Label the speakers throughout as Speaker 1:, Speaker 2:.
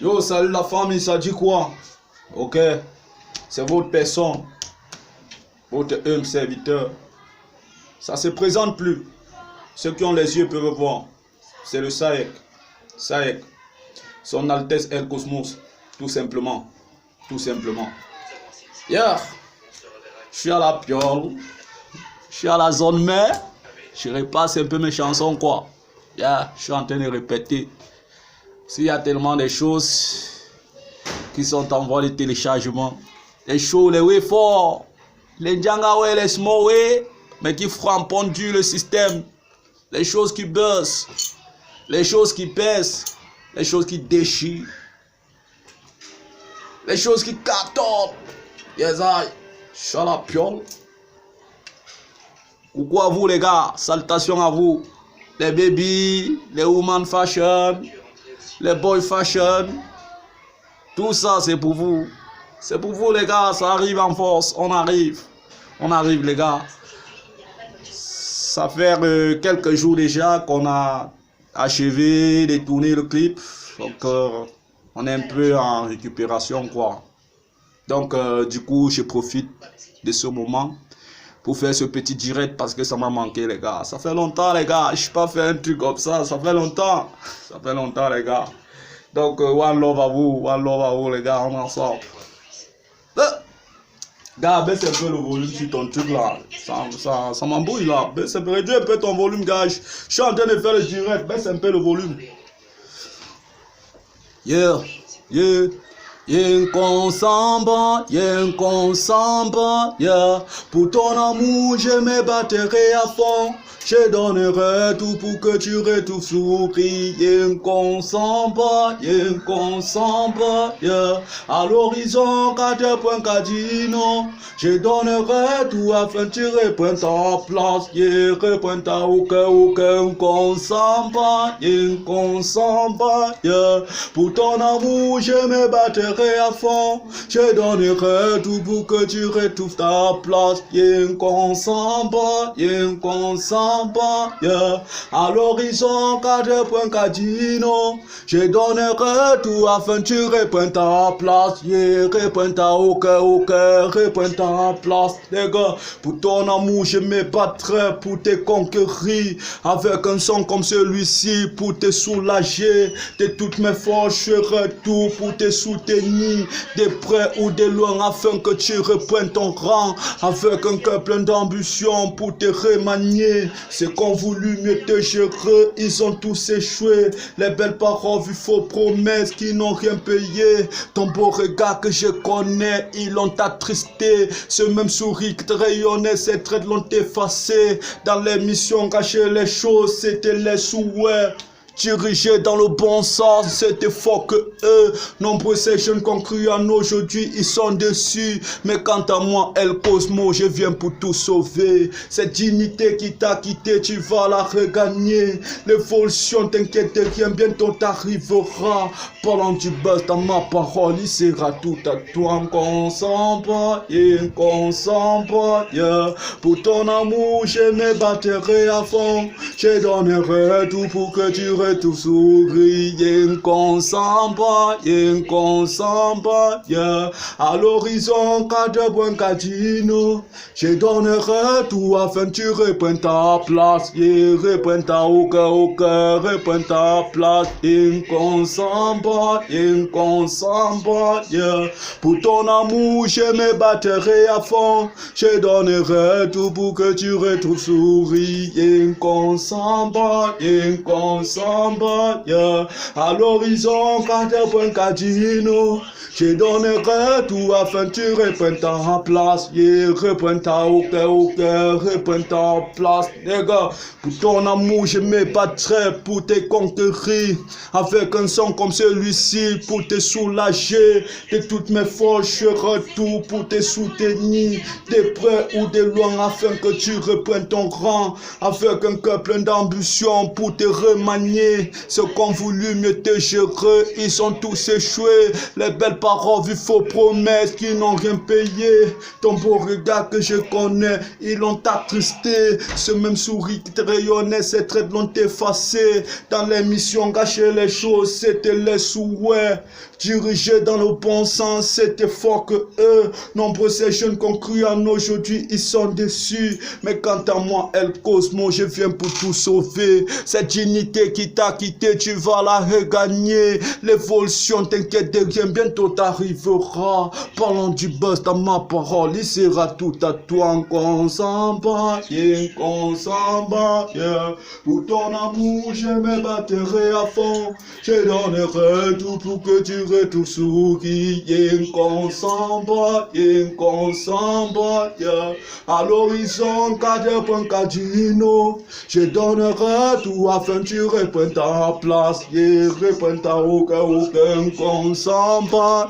Speaker 1: Yo, salut la famille, ça dit quoi? Ok, c'est votre personne, votre humble serviteur. Ça se présente plus. Ceux qui ont les yeux peuvent voir. C'est le Saek. Saek. Son Altesse El Cosmos. Tout simplement. Tout simplement. Yeah. Je suis à la piole. Je suis à la zone mère. Je repasse un peu mes chansons quoi. Yeah. Je suis en train de répéter. S'il y a tellement de choses qui sont en voie de téléchargement. Les shows, les way forts. Les Djangawe, les small way. Mais qui frappent dur le système. Les choses qui buzzent. Les choses qui pèsent. Les choses qui déchirent. Les choses qui cartonnent. Yes, I. Je suis à la piole. Coucou à vous les gars. Salutations à vous. Les baby, les woman fashion, les boy fashion. Tout ça c'est pour vous. C'est pour vous les gars. Ça arrive en force. On arrive. On arrive les gars. Ça fait quelques jours déjà qu'on a achevé de tourner le clip. Donc on est un peu en récupération quoi. Donc du coup je profite de ce moment pour faire ce petit direct parce que ça m'a manqué les gars. Ça fait longtemps les gars. Je n'ai pas fait un truc comme ça. Ça fait longtemps. Ça fait longtemps les gars. Donc one love à vous les gars. On en sort. Gars, baisse un peu le volume sur ton truc là. Ça m'embrouille là. Réduis un peu ton volume, gars. Je suis en train de faire le direct. Baisse un peu le volume. Yeah, yeah. Yen consamba, yeah. Pour ton amour, je me battrai à fond. Je donnerai tout pour que tu retrouves sourire. Yen consamba, yeah. À l'horizon, 4 points Cadino. Je donnerai tout afin que tu reprennes ta place. Yeah, reprends ta aucun consamba, yeah. Pour ton amour, je me battrai à fond. Je donnerai tout pour que tu retrouves ta place. Yen consamba, yeah. À l'horizon, 4 points Cadino. Je donnerai tout afin que tu reprennes ta place. Yeah, reprends ta reprends ta place. Les gars, pour ton amour, je me battrai pour te conquérir. Avec un son comme celui-ci, pour te soulager. De toutes mes forces, je ferai tout pour te soutenir. De près ou de loin, afin que tu reprennes ton rang. Avec un cœur plein d'ambition pour te remanier. Ceux qu'on voulu mieux te gérer, ils ont tous échoué. Les belles paroles, vues faux promesses qui n'ont rien payé. Ton beau regard que je connais, ils l'ont attristé. Ce même sourire qui te rayonnait, ces traits l'ont effacé. Dans les missions, cacher les choses, c'était les souhaits. Dirigés dans le bon sens, c'était fort que eux. Nombreux ces jeunes qui ont cru en aujourd'hui, ils sont dessus. Mais quant à moi, El Cosmo, je viens pour tout sauver. Cette dignité qui t'a quitté, tu vas la regagner. L'évolution, t'inquiète rien, bientôt t'arrivera. Parlant du buzz dans ma parole, il sera tout à toi. Inconsamba, yeah. Pour ton amour, je me battrai à fond. Je donnerai tout pour que tu tout sourire, inconsamba, yeah. À l'horizon, 4 points Cadino. Je donnerai tout afin que tu reprennes ta place, yeah. Reprends ta reprends ta place, inconsamba, yeah. Pour ton amour, je me battrai à fond. Je donnerai tout pour que tu retrouves sourire, inconsamba, yeah. À l'horizon, 4 points Cadino. Je donnerai tout afin que tu reprennes ta place. Yeah, reprends ta reprends ta place. Les gars, pour ton amour, je me battrai pour te conquérir. Avec un son comme celui-ci, pour te soulager. De toutes mes forces, je retourne pour te soutenir. De près ou de loin, afin que tu reprennes ton rang. Avec un cœur plein d'ambition, pour te remanier. gagné. Ceux qui ont voulu mieux te gérer, ils sont tous échoués. Les belles paroles, vues faux promesses qui n'ont rien payé. Ton beau regard que je connais, ils l'ont attristé. Ce même sourire qui te rayonnait, ces traits l'ont effacé. Dans l'émission, gâcher les choses, c'était les souhaits. Dirigés dans le bon sens, c'était fort que eux. Nombreux ces jeunes qui ont cru en aujourd'hui, ils sont déçus. Mais quant à moi, El Cosmo, je viens pour tout sauver. Cette dignité qui t'a quitté, tu vas la regagner. L'évolution, t'inquiète de rien, bientôt t'arrivera. Parlons du buzz dans ma parole, il sera tout à toi. Qu'on s'en bat, yeah. Pour ton amour, je me battrai à fond. Je donnerai tout pour que tu retrouves sourire. Qu'on s'en bat, yeah. À l'horizon, Cadino. Je donnerai tout afin que tu reprennes ta place. Reprennes ta aucun qu'on s'en bat,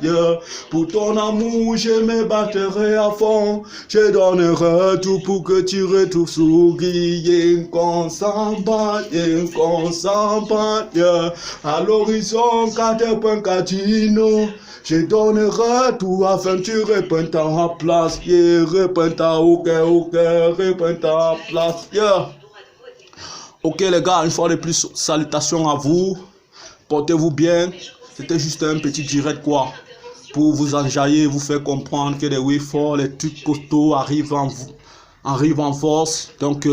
Speaker 1: yeah. Pour ton amour, je me battrai à fond. Je donnerai tout pour que tu retrouves sourire. Qu'on s'en bat, yeah. À l'horizon, Cadino. Je donnerai tout afin que tu reprennes ta place, yeah. Reprennes ta reprennes ta place, yeah. Ok les gars, une fois de plus, salutations à vous. Portez-vous bien. C'était juste un petit direct quoi. Pour vous enjailler, vous faire comprendre que les way forts, les trucs costauds arrivent en force. Donc,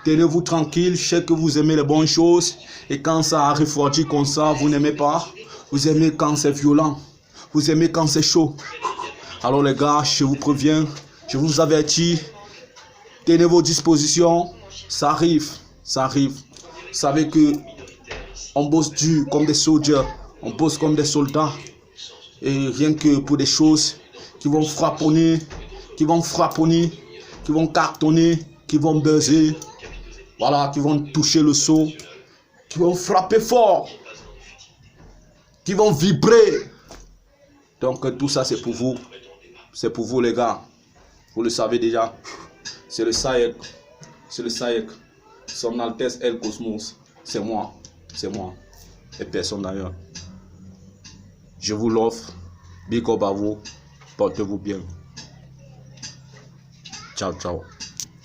Speaker 1: tenez-vous tranquille. Je sais que vous aimez les bonnes choses. Et quand ça refroidit comme ça, vous n'aimez pas. Vous aimez quand c'est violent. Vous aimez quand c'est chaud. Alors les gars, je vous préviens, je vous avertis. Tenez vos dispositions. Ça arrive. Ça arrive. Vous savez que on bosse dur comme des soldats. On bosse comme des soldats. Et rien que pour des choses qui vont frapponner, qui vont cartonner, qui vont buzzer. Voilà, qui vont toucher le seau, qui vont frapper fort, qui vont vibrer. Donc tout ça c'est pour vous. C'est pour vous les gars. Vous le savez déjà. C'est le SAEC. C'est le SAEC. Son Altesse El Cosmos. C'est moi. C'est moi. Et personne d'ailleurs. Je vous l'offre. Big up à vous. Portez-vous bien. Ciao, ciao.